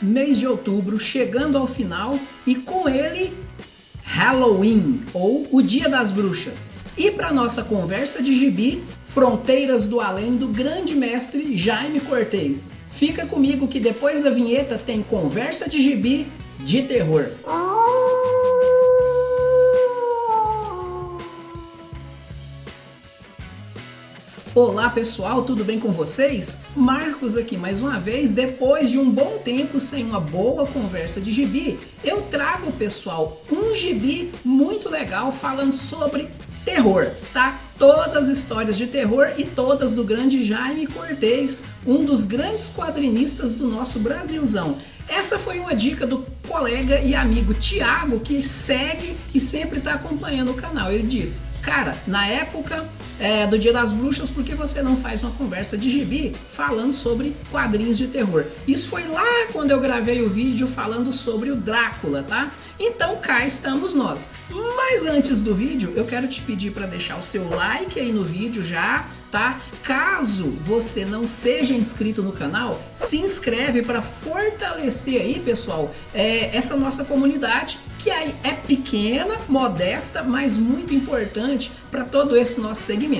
mês de outubro chegando ao final e com ele Halloween ou o Dia das Bruxas. E para nossa conversa de gibi, Fronteiras do Além do grande mestre Jaime Cortez. Fica comigo que depois da vinheta tem conversa de gibi de terror. Olá pessoal, tudo bem com vocês? Marcos aqui mais uma vez. Depois de um bom tempo sem uma boa conversa de gibi, eu trago, pessoal, um gibi muito legal falando sobre terror, tá? Todas as histórias de terror e todas do grande Jaime Cortez, um dos grandes quadrinistas do nosso Brasilzão. Essa foi uma dica do colega e amigo Thiago, que segue e sempre está acompanhando o canal. Ele disse: cara, na época do Dia das Bruxas, por que você não faz uma conversa de gibi falando sobre quadrinhos de terror? Isso foi lá quando eu gravei o vídeo falando sobre o Drácula, tá? Então cá estamos nós. Mas antes do vídeo, eu quero te pedir para deixar o seu like aí no vídeo já, tá? Caso você não seja inscrito no canal, se inscreve para fortalecer aí, pessoal, essa nossa comunidade, que é pequena, modesta, mas muito importante para todo esse nosso segmento.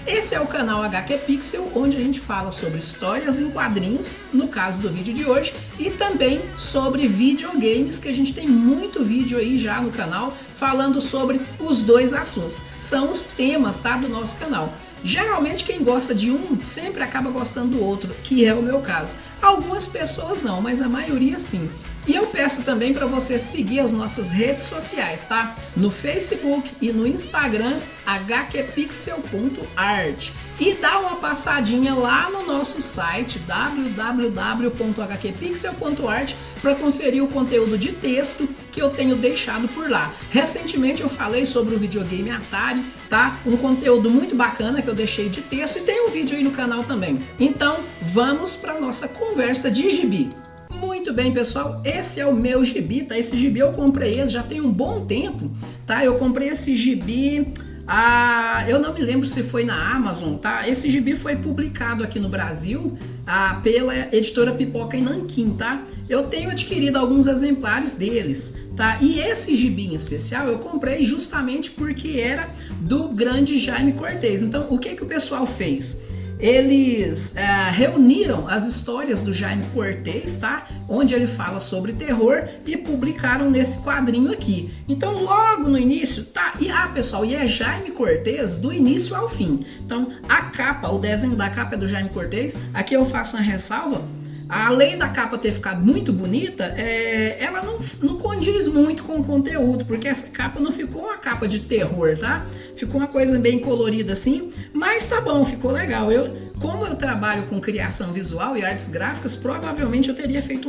Esse é o canal HQ Pixel, onde a gente fala sobre histórias em quadrinhos, no caso do vídeo de hoje, e também sobre videogames, que a gente tem muito vídeo aí já no canal falando sobre os dois assuntos. São os temas, tá, do nosso canal. Geralmente quem gosta de um sempre acaba gostando do outro, que é o meu caso. Algumas pessoas não, mas a maioria sim. E eu peço também para você seguir as nossas redes sociais, tá? No Facebook e no Instagram, hqpixel.art. E dá uma passadinha lá no nosso site, www.hqpixel.art, para conferir o conteúdo de texto que eu tenho deixado por lá. Recentemente eu falei sobre o videogame Atari, tá? Um conteúdo muito bacana que eu deixei de texto e tem um vídeo aí no canal também. Então, vamos para nossa conversa de gibi. Muito bem, pessoal, esse é o meu gibi, tá? Esse gibi eu comprei ele já tem um bom tempo, tá? Eu comprei esse gibi, eu não me lembro se foi na Amazon, tá? Esse gibi foi publicado aqui no Brasil pela editora Pipoca em Nanquim, tá? Eu tenho adquirido alguns exemplares deles, tá? E esse gibi em especial eu comprei justamente porque era do grande Jaime Cortez. Então, o que o pessoal fez? Eles reuniram as histórias do Jaime Cortez, tá? Onde ele fala sobre terror e publicaram nesse quadrinho aqui. Então logo no início, tá? Pessoal, e é Jaime Cortez do início ao fim. Então a capa, o desenho da capa é do Jaime Cortez. Aqui eu faço uma ressalva. Além da capa ter ficado muito bonita, ela não condiz muito com o conteúdo, porque essa capa não ficou uma capa de terror, tá? Ficou uma coisa bem colorida assim, mas tá bom, ficou legal. Como eu trabalho com criação visual e artes gráficas, provavelmente eu teria feito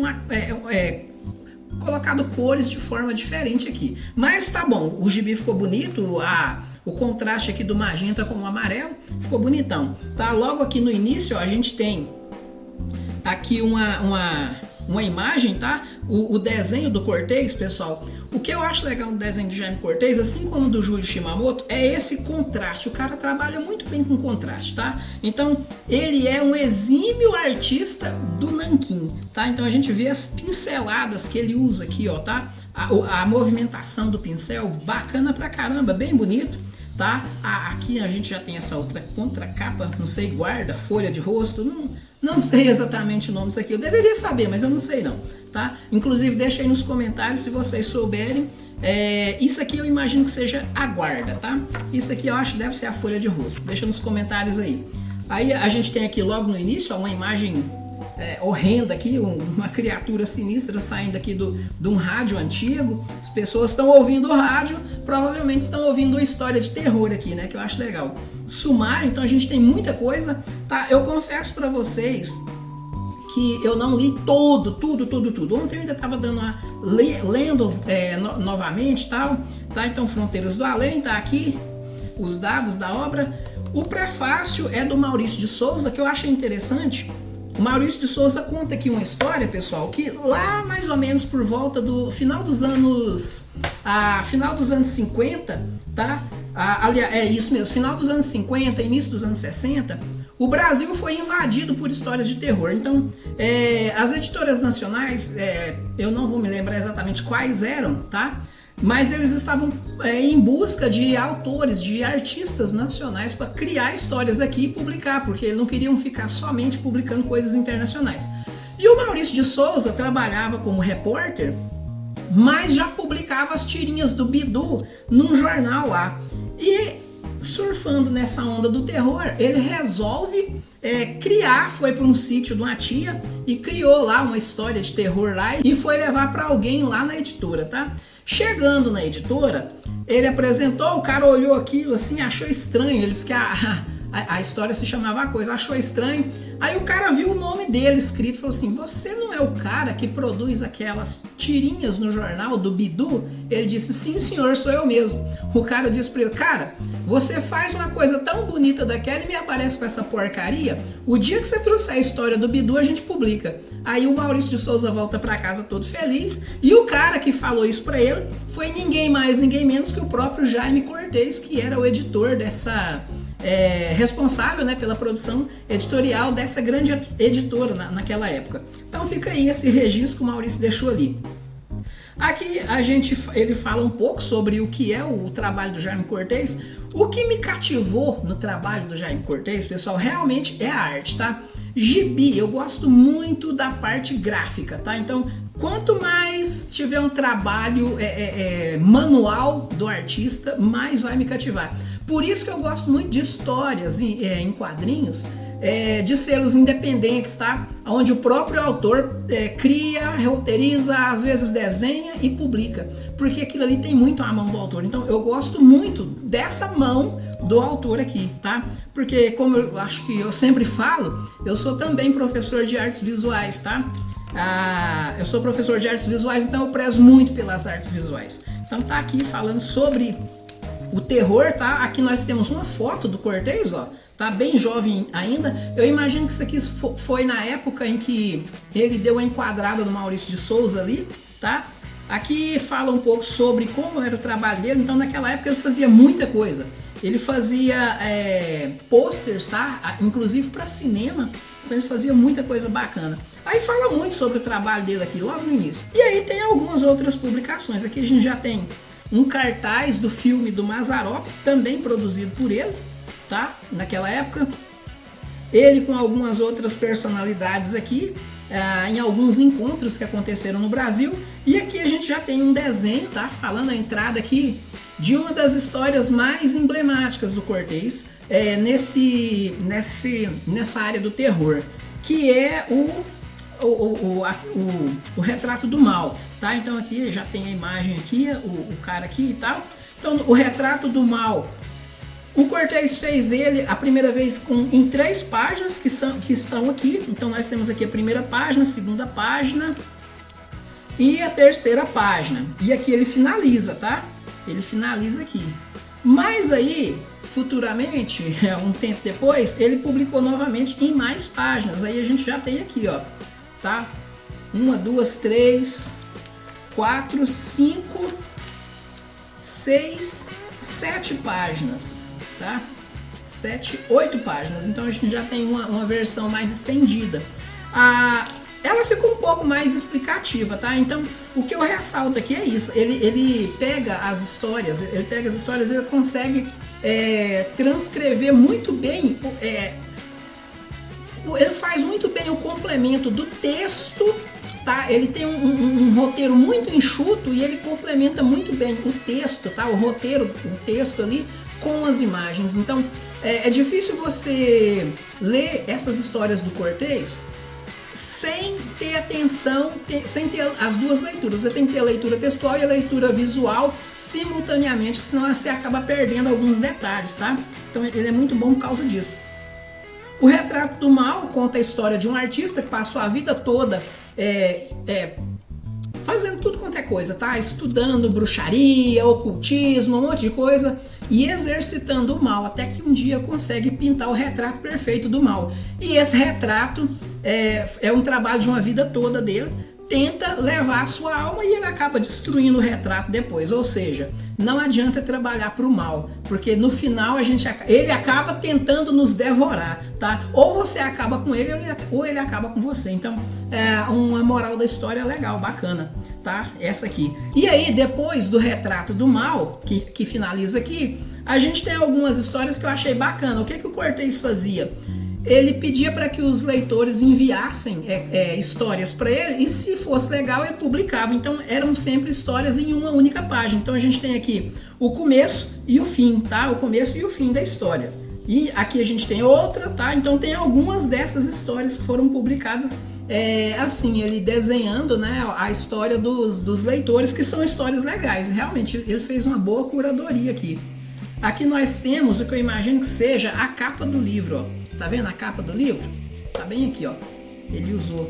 colocado cores de forma diferente aqui. Mas tá bom, o gibi ficou bonito, o contraste aqui do magenta com o amarelo ficou bonitão, tá? Logo aqui no início, ó, a gente tem aqui uma imagem, tá? O desenho do Cortez, pessoal. O que eu acho legal no desenho do Jaime Cortez, assim como do Júlio Shimamoto, é esse contraste. O cara trabalha muito bem com contraste, tá? Então, ele é um exímio artista do nanquim, tá? Então, a gente vê as pinceladas que ele usa aqui, ó, tá? A movimentação do pincel, bacana pra caramba, bem bonito, tá? Aqui a gente já tem essa outra contracapa, não sei, guarda, folha de rosto, não sei exatamente o nome disso aqui, eu deveria saber, mas eu não sei não, tá? Inclusive deixa aí nos comentários se vocês souberem. Isso aqui eu imagino que seja a guarda, tá? Isso aqui eu acho que deve ser a folha de rosto, deixa nos comentários aí. Aí a gente tem aqui logo no início, ó, uma imagem horrenda aqui, uma criatura sinistra saindo aqui de um rádio antigo. As pessoas estão ouvindo o rádio, provavelmente estão ouvindo uma história de terror aqui, né? Que eu acho legal. Sumário, então a gente tem muita coisa, tá? Eu confesso para vocês que eu não li tudo. Ontem eu ainda estava lendo novamente, tal, tá? Então Fronteiras do Além tá aqui, os dados da obra. O prefácio é do Maurício de Souza, que eu achei interessante. O Maurício de Souza conta aqui uma história, pessoal, que lá mais ou menos por volta do final dos anos 50, tá? Aliás, é isso mesmo, final dos anos 50, início dos anos 60, o Brasil foi invadido por histórias de terror. Então, as editoras nacionais, eu não vou me lembrar exatamente quais eram, tá? Mas eles estavam em busca de autores, de artistas nacionais para criar histórias aqui e publicar, porque não queriam ficar somente publicando coisas internacionais. E o Maurício de Souza trabalhava como repórter, mas já publicava as tirinhas do Bidu num jornal lá. E surfando nessa onda do terror, ele resolve criar, foi para um sítio de uma tia e criou lá uma história de terror lá e foi levar para alguém lá na editora, tá? Chegando na editora, ele apresentou, o cara olhou aquilo assim, achou estranho, ele disse que a história se chamava a coisa, achou estranho. Aí o cara viu o nome dele escrito e falou assim: você não é o cara que produz aquelas tirinhas no jornal do Bidu? Ele disse: sim senhor, sou eu mesmo. O cara disse pra ele: cara, você faz uma coisa tão bonita daquela e me aparece com essa porcaria? O dia que você trouxer a história do Bidu, a gente publica. Aí o Maurício de Souza volta pra casa todo feliz, e o cara que falou isso pra ele foi ninguém mais, ninguém menos que o próprio Jaime Cortez, que era o editor dessa... responsável, né, pela produção editorial dessa grande editora naquela época. Então fica aí esse registro que o Maurício deixou ali. Aqui ele fala um pouco sobre o que é o trabalho do Jaime Cortez. O que me cativou no trabalho do Jaime Cortez, pessoal, realmente é a arte, tá? Gibi, eu gosto muito da parte gráfica, tá? Então, quanto mais tiver um trabalho manual do artista, mais vai me cativar. Por isso que eu gosto muito de histórias em quadrinhos, de selos independentes, tá? Onde o próprio autor cria, roteiriza, às vezes desenha e publica. Porque aquilo ali tem muito a mão do autor. Então eu gosto muito dessa mão do autor aqui, tá? Porque, como eu acho que eu sempre falo, eu sou também professor de artes visuais, tá? Eu sou professor de artes visuais, então eu prezo muito pelas artes visuais. Então tá aqui falando sobre o terror, tá? Aqui nós temos uma foto do Cortez, ó. Tá bem jovem ainda. Eu imagino que isso aqui foi na época em que ele deu a enquadrada no Maurício de Souza ali, tá? Aqui fala um pouco sobre como era o trabalho dele. Então naquela época ele fazia muita coisa. Ele fazia posters, tá? Inclusive para cinema. Então ele fazia muita coisa bacana. Aí fala muito sobre o trabalho dele aqui, logo no início. E aí tem algumas outras publicações. Aqui a gente já tem um cartaz do filme do Mazzaropi, também produzido por ele, tá? Naquela época. Ele com algumas outras personalidades aqui, em alguns encontros que aconteceram no Brasil. E aqui a gente já tem um desenho, tá? Falando a entrada aqui de uma das histórias mais emblemáticas do Cortez, nessa área do terror, que é o Retrato do Mal, tá? Então aqui já tem a imagem aqui, o cara aqui e tal. Então o Retrato do Mal, o Cortez fez ele a primeira vez em 3 páginas que estão aqui. Então nós temos aqui a primeira página, a segunda página e a terceira página. E aqui ele finaliza, tá? Ele finaliza aqui. Mas aí, futuramente, um tempo depois, ele publicou novamente em mais páginas. Aí a gente já tem aqui, ó, tá? 1, 2, 3, 4, 5, 6, 7 páginas, tá? 7, 8 páginas. Então a gente já tem uma versão mais estendida. Ela ficou um pouco mais explicativa, tá? Então o que eu ressalto aqui é isso. Ele pega as histórias, ele consegue transcrever muito bem. Ele faz muito bem o complemento do texto, tá? Ele tem um roteiro muito enxuto e ele complementa muito bem o texto, tá? O texto ali com as imagens. Então é difícil você ler essas histórias do Cortez sem ter atenção, sem ter as duas leituras. Você tem que ter a leitura textual e a leitura visual simultaneamente, senão você acaba perdendo alguns detalhes, tá? Então ele é muito bom por causa disso. O Retrato do Mal conta a história de um artista que passou a vida toda fazendo tudo quanto é coisa, tá? Estudando bruxaria, ocultismo, um monte de coisa e exercitando o mal, até que um dia consegue pintar o retrato perfeito do mal. E esse retrato é um trabalho de uma vida toda dele, tenta levar a sua alma e ele acaba destruindo o retrato depois. Ou seja, não adianta trabalhar para o mal, porque no final ele acaba tentando nos devorar, tá? Ou você acaba com ele ou ele acaba com você. Então, é uma moral da história legal, bacana, tá? Essa aqui. E aí, depois do retrato do mal, que finaliza aqui, a gente tem algumas histórias que eu achei bacana. O que o Cortez fazia? Ele pedia para que os leitores enviassem histórias para ele, e se fosse legal ele publicava. Então eram sempre histórias em uma única página. Então a gente tem aqui o começo e o fim, tá? O começo e o fim da história. E aqui a gente tem outra, tá? Então tem algumas dessas histórias que foram publicadas assim, ele desenhando, né, a história dos leitores, que são histórias legais. Realmente ele fez uma boa curadoria aqui. Aqui nós temos o que eu imagino que seja a capa do livro, ó. Tá vendo a capa do livro? Tá bem aqui, ó. Ele usou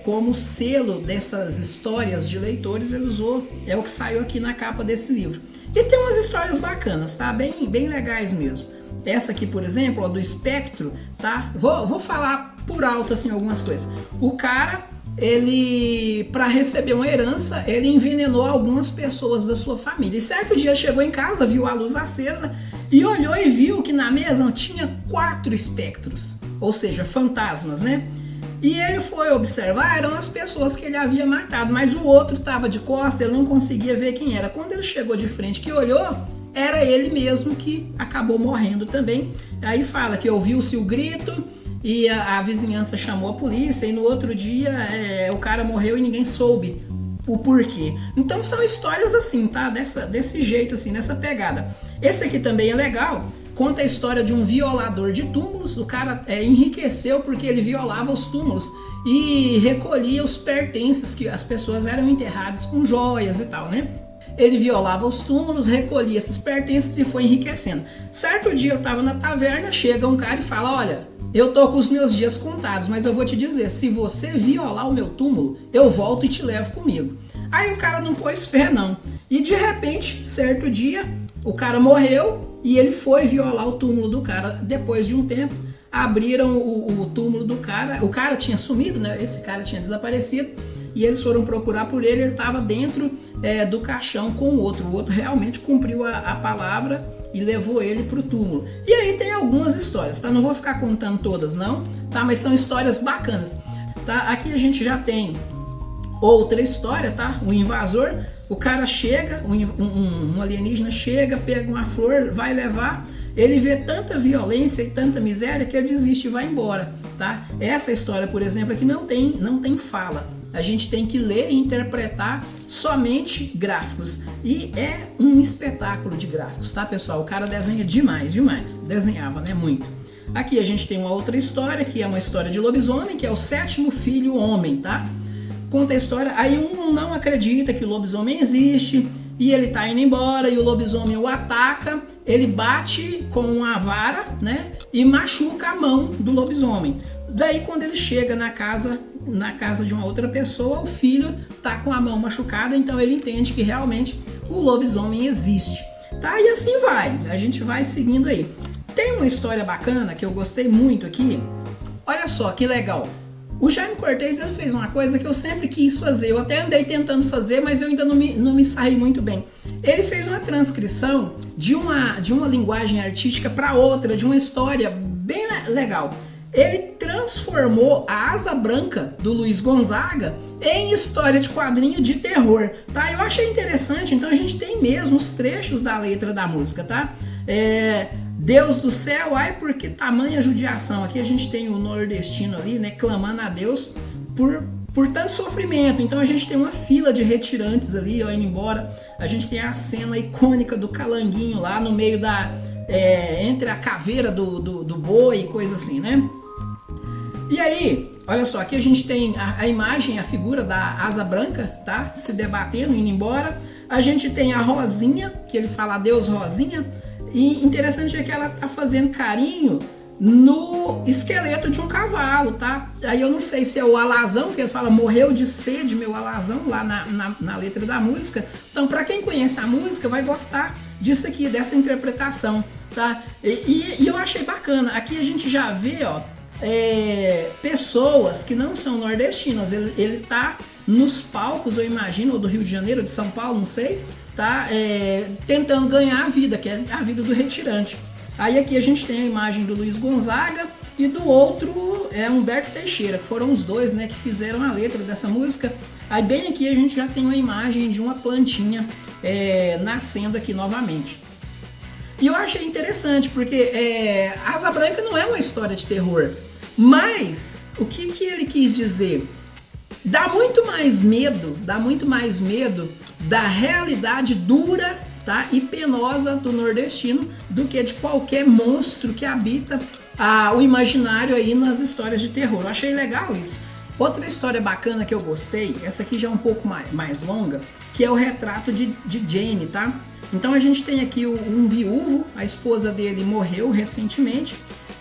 como selo dessas histórias de leitores, ele usou, é o que saiu aqui na capa desse livro. E tem umas histórias bacanas, tá? Bem legais mesmo. Essa aqui, por exemplo, ó, do espectro, tá? Vou falar por alto, assim, algumas coisas. O cara, ele, para receber uma herança, ele envenenou algumas pessoas da sua família. E certo dia chegou em casa, viu a luz acesa e olhou e viu que na mesa tinha 4 espectros, ou seja, fantasmas, né? E ele foi observar, eram as pessoas que ele havia matado, mas o outro estava de costas, ele não conseguia ver quem era. Quando ele chegou de frente, que olhou, era ele mesmo que acabou morrendo também. Aí fala que ouviu-se o grito e a vizinhança chamou a polícia, e no outro dia o cara morreu e ninguém soube o porquê. Então são histórias assim, tá? Desse jeito, assim, nessa pegada. Esse aqui também é legal, conta a história de um violador de túmulos. O cara enriqueceu porque ele violava os túmulos e recolhia os pertences que as pessoas eram enterradas com joias e tal, né? Ele violava os túmulos, recolhia esses pertences e foi enriquecendo. Certo dia eu tava na taverna, chega um cara e fala: olha, eu tô com os meus dias contados, mas eu vou te dizer, se você violar o meu túmulo, eu volto e te levo comigo. Aí o cara não pôs fé não. E de repente, certo dia, o cara morreu e ele foi violar o túmulo do cara. Depois de um tempo, abriram o túmulo do cara. O cara tinha sumido, né? Esse cara tinha desaparecido. E eles foram procurar por ele, ele estava dentro do caixão com o outro. O outro realmente cumpriu a palavra e levou ele para o túmulo. E aí tem algumas histórias, tá? Não vou ficar contando todas não, tá? Mas são histórias bacanas, tá? Aqui a gente já tem outra história, tá? O invasor, o cara chega, um alienígena chega, pega uma flor, vai levar, ele vê tanta violência e tanta miséria que ele desiste e vai embora, tá? Essa história, por exemplo, aqui não tem fala. A gente tem que ler e interpretar somente gráficos. E é um espetáculo de gráficos, tá, pessoal? O cara desenha demais. Desenhava, né? Muito. Aqui a gente tem uma outra história, que é uma história de lobisomem, que é o 7º filho homem, tá? Conta a história, aí um não acredita que o lobisomem existe, e ele tá indo embora, e o lobisomem o ataca, ele bate com uma vara, né? E machuca a mão do lobisomem. Daí quando ele chega na casa de uma outra pessoa, o filho tá com a mão machucada, então ele entende que realmente o lobisomem existe, tá? E assim vai, a gente vai seguindo aí. Tem uma história bacana que eu gostei muito aqui, olha só que legal. O Jaime Cortez, ele fez uma coisa que eu sempre quis fazer, eu até andei tentando fazer, mas eu ainda não me saí muito bem. Ele fez uma transcrição de uma linguagem artística para outra, de uma história bem legal. Ele transformou a Asa Branca do Luiz Gonzaga em história de quadrinho de terror, tá? Eu achei interessante, então a gente tem mesmo os trechos da letra da música, tá? Deus do céu, ai por que tamanha judiação. Aqui a gente tem o nordestino ali, né, clamando a Deus por tanto sofrimento. Então a gente tem uma fila de retirantes ali, ó, indo embora. A gente tem a cena icônica do calanguinho lá no meio entre a caveira do boi e coisa assim, né? E aí, olha só, aqui a gente tem a imagem, a figura da Asa Branca, tá? Se debatendo, indo embora. A gente tem a Rosinha, que ele fala adeus Rosinha. E interessante é que ela tá fazendo carinho no esqueleto de um cavalo, tá? Aí eu não sei se é o alazão, que ele fala morreu de sede meu alazão, lá na letra da música. Então, para quem conhece a música, vai gostar disso aqui, dessa interpretação, tá? E eu achei bacana. Aqui a gente já vê, ó, pessoas que não são nordestinas. Ele tá nos palcos, eu imagino, ou do Rio de Janeiro, ou de São Paulo, não sei, tá tentando ganhar a vida, que é a vida do retirante. Aí aqui a gente tem a imagem do Luiz Gonzaga e do outro é Humberto Teixeira, que foram os dois, né, que fizeram a letra dessa música. Aí bem aqui a gente já tem uma imagem de uma plantinha nascendo aqui novamente. E eu achei interessante, porque Asa Branca não é uma história de terror, mas o que ele quis dizer? Dá muito mais medo da realidade dura, tá, e penosa do nordestino do que de qualquer monstro que habita o imaginário aí nas histórias de terror. Eu achei legal isso. Outra história bacana que eu gostei, essa aqui já é um pouco mais longa, que é o retrato de Jane, tá? Então a gente tem aqui um viúvo, a esposa dele morreu recentemente,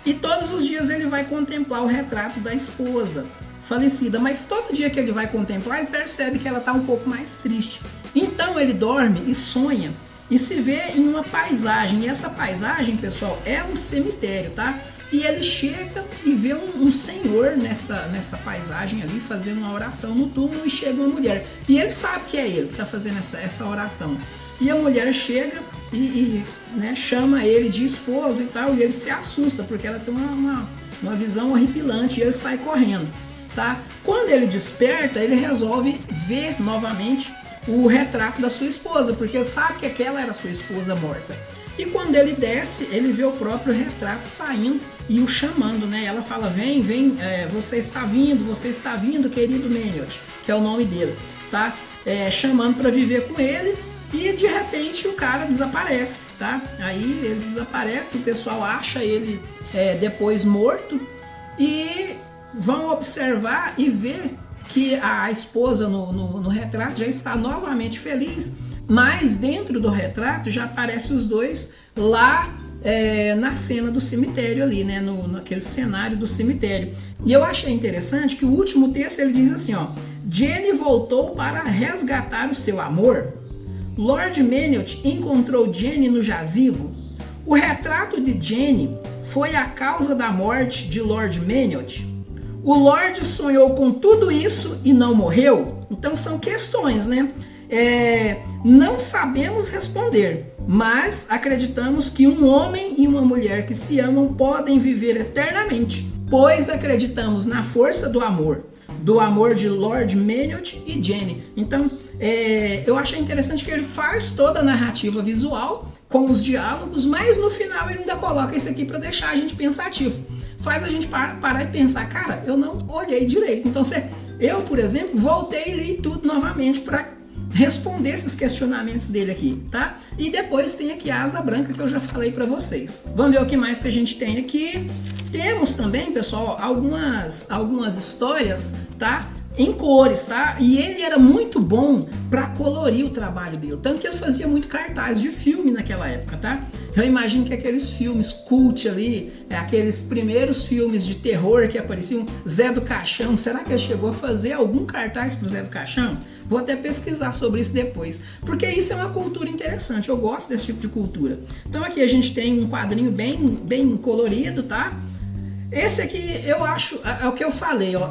e todos os dias ele vai contemplar o retrato da esposa falecida, mas todo dia que ele vai contemplar, ele percebe que ela está um pouco mais triste. Então ele dorme e sonha e se vê em uma paisagem, e essa paisagem, pessoal, é um cemitério, tá? E ele chega e vê um senhor nessa paisagem ali fazendo uma oração no túmulo, e chega uma mulher. E ele sabe que é ele que está fazendo essa oração. E a mulher chega e né, chama ele de esposo e tal, e ele se assusta, porque ela tem uma visão horripilante, e ele sai correndo, tá? Quando ele desperta, ele resolve ver novamente o retrato da sua esposa, porque ele sabe que aquela era a sua esposa morta. E quando ele desce, ele vê o próprio retrato saindo e o chamando, né? Ela fala, vem, você está vindo, querido Maniot, que é o nome dele, tá? Chamando para viver com ele, e de repente o cara desaparece, tá? Aí ele desaparece, o pessoal acha ele depois morto, e vão observar e ver que a esposa no retrato já está novamente feliz, mas dentro do retrato já aparecem os dois lá na cena do cemitério ali, né, naquele cenário do cemitério. E eu achei interessante que o último texto ele diz assim, ó: Jane voltou para resgatar o seu amor. Lord Maniot encontrou Jane no jazigo. O retrato de Jane foi a causa da morte de Lord Maniot. O Lord sonhou com tudo isso e não morreu? Então são questões, né? Não sabemos responder, mas acreditamos que um homem e uma mulher que se amam podem viver eternamente, pois acreditamos na força do amor de Lord Maniot e Jane. Então, eu achei interessante que ele faz toda a narrativa visual com os diálogos, mas no final ele ainda coloca isso aqui para deixar a gente pensativo. Faz a gente parar e pensar, cara, eu não olhei direito. Então, eu, por exemplo, voltei e li tudo novamente para responder esses questionamentos dele aqui, tá? E depois tem aqui a Asa Branca, que eu já falei para vocês. Vamos ver o que mais que a gente tem aqui. Temos também, pessoal, algumas histórias, tá? Em cores, tá? E ele era muito bom para colorir o trabalho dele, tanto que ele fazia muito cartaz de filme naquela época, tá? Eu imagino que aqueles filmes cult ali, aqueles primeiros filmes de terror que apareciam, Zé do Caixão, será que ele chegou a fazer algum cartaz pro Zé do Caixão? Vou até pesquisar sobre isso depois, porque isso é uma cultura interessante, eu gosto desse tipo de cultura. Então aqui a gente tem um quadrinho bem colorido, tá? Esse aqui eu acho, é o que eu falei, ó,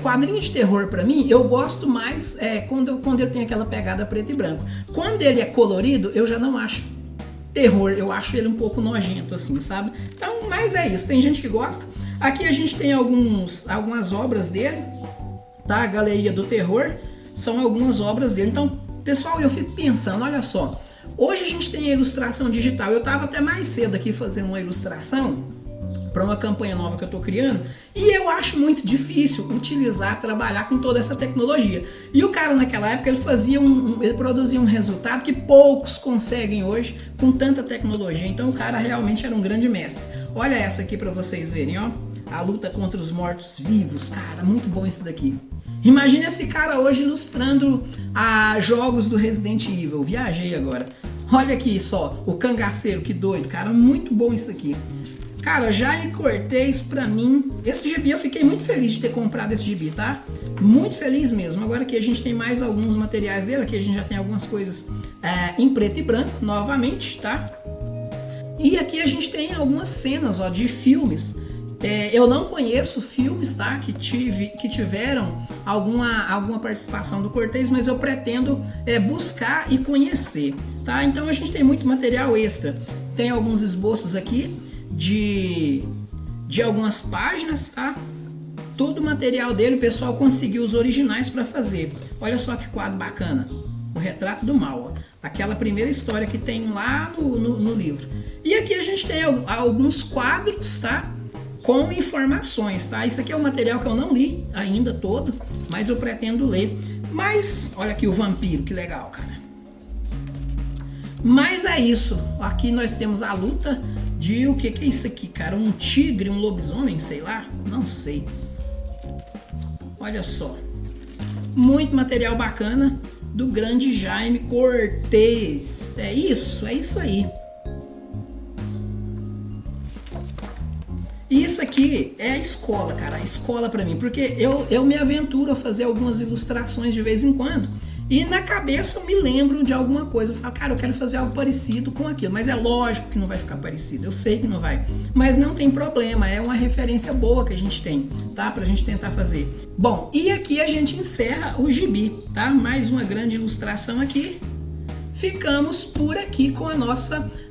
quadrinho de terror pra mim, eu gosto mais quando ele tem aquela pegada preto e branco. Quando ele é colorido, eu já não acho terror, eu acho ele um pouco nojento assim, sabe? Então, mas é isso, tem gente que gosta. Aqui a gente tem algumas obras dele, tá? A Galeria do Terror, são algumas obras dele. Então, pessoal, eu fico pensando, olha só, hoje a gente tem a ilustração digital, eu tava até mais cedo aqui fazendo uma ilustração para uma campanha nova que eu estou criando, e eu acho muito difícil trabalhar com toda essa tecnologia. E o cara naquela época ele produzia um resultado que poucos conseguem hoje com tanta tecnologia. Então o cara realmente era um grande mestre. Olha essa aqui para vocês verem, ó, a luta contra os mortos-vivos, cara, muito bom isso daqui. Imagina esse cara hoje ilustrando jogos do Resident Evil. Viajei agora. Olha aqui só, o cangaceiro, que doido, cara, muito bom isso aqui. Cara, Jaime Cortez, pra mim, esse gibi eu fiquei muito feliz de ter comprado esse gibi, tá? Muito feliz mesmo. Agora aqui a gente tem mais alguns materiais dele, aqui a gente já tem algumas coisas em preto e branco, novamente, tá? E aqui a gente tem algumas cenas, ó, de filmes Eu não conheço filmes, tá, que tiveram alguma participação do Cortez, mas eu pretendo buscar e conhecer, tá? Então a gente tem muito material extra. Tem alguns esboços aqui de algumas páginas, tá? Todo o material dele, o pessoal conseguiu os originais para fazer. Olha só que quadro bacana. O Retrato do Mal, ó. Aquela primeira história que tem lá no livro. E aqui a gente tem alguns quadros, tá? Com informações, tá? Isso aqui é um material que eu não li ainda todo, mas eu pretendo ler. Mas, olha aqui o vampiro, que legal, cara. Mas é isso. Aqui nós temos a luta de o que é isso aqui, cara? Um tigre, um lobisomem, sei lá? Não sei. Olha só. Muito material bacana do grande Jaime Cortez. É isso aí. E isso aqui é a escola, cara, a escola pra mim, porque eu me aventuro a fazer algumas ilustrações de vez em quando e na cabeça eu me lembro de alguma coisa, eu falo, cara, eu quero fazer algo parecido com aquilo, mas é lógico que não vai ficar parecido, eu sei que não vai, mas não tem problema, é uma referência boa que a gente tem, tá, pra gente tentar fazer. Bom, e aqui a gente encerra o gibi, tá, mais uma grande ilustração aqui. Ficamos por aqui com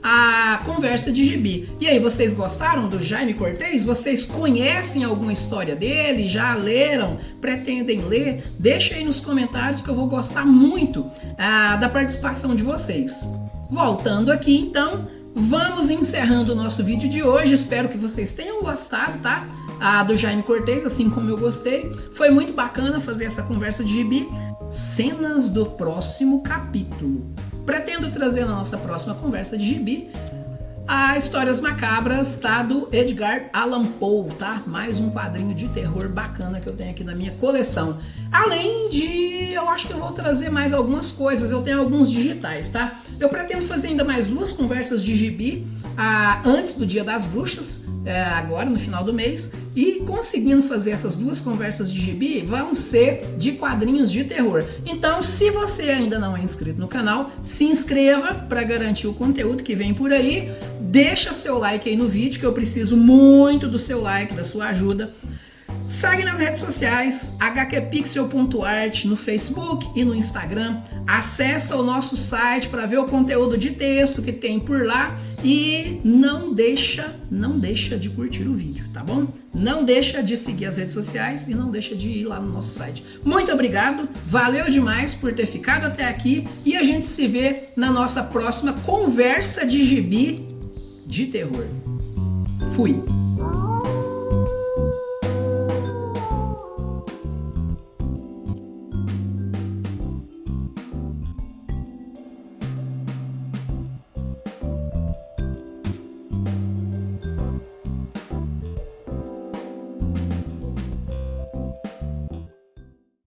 a conversa de gibi. E aí, vocês gostaram do Jaime Cortez? Vocês conhecem alguma história dele? Já leram? Pretendem ler? Deixa aí nos comentários que eu vou gostar muito da participação de vocês. Voltando aqui, então, vamos encerrando o nosso vídeo de hoje. Espero que vocês tenham gostado, tá? Do Jaime Cortez, assim como eu gostei. Foi muito bacana fazer essa conversa de gibi. Cenas do próximo capítulo. Pretendo trazer na nossa próxima conversa de gibi a Histórias Macabras, tá, do Edgar Allan Poe, tá? Mais um quadrinho de terror bacana que eu tenho aqui na minha coleção. Além de, eu acho que eu vou trazer mais algumas coisas, eu tenho alguns digitais, tá? Eu pretendo fazer ainda mais 2 conversas de gibi antes do Dia das Bruxas, agora no final do mês, e conseguindo fazer essas 2 conversas de gibi vão ser de quadrinhos de terror. Então, se você ainda não é inscrito no canal, se inscreva para garantir o conteúdo que vem por aí. Deixa seu like aí no vídeo, que eu preciso muito do seu like, da sua ajuda. Segue nas redes sociais, hqpixel.art no Facebook e no Instagram. Acessa o nosso site para ver o conteúdo de texto que tem por lá. E não deixa de curtir o vídeo, tá bom? Não deixa de seguir as redes sociais e não deixa de ir lá no nosso site. Muito obrigado, valeu demais por ter ficado até aqui e a gente se vê na nossa próxima conversa de gibi de terror. Fui!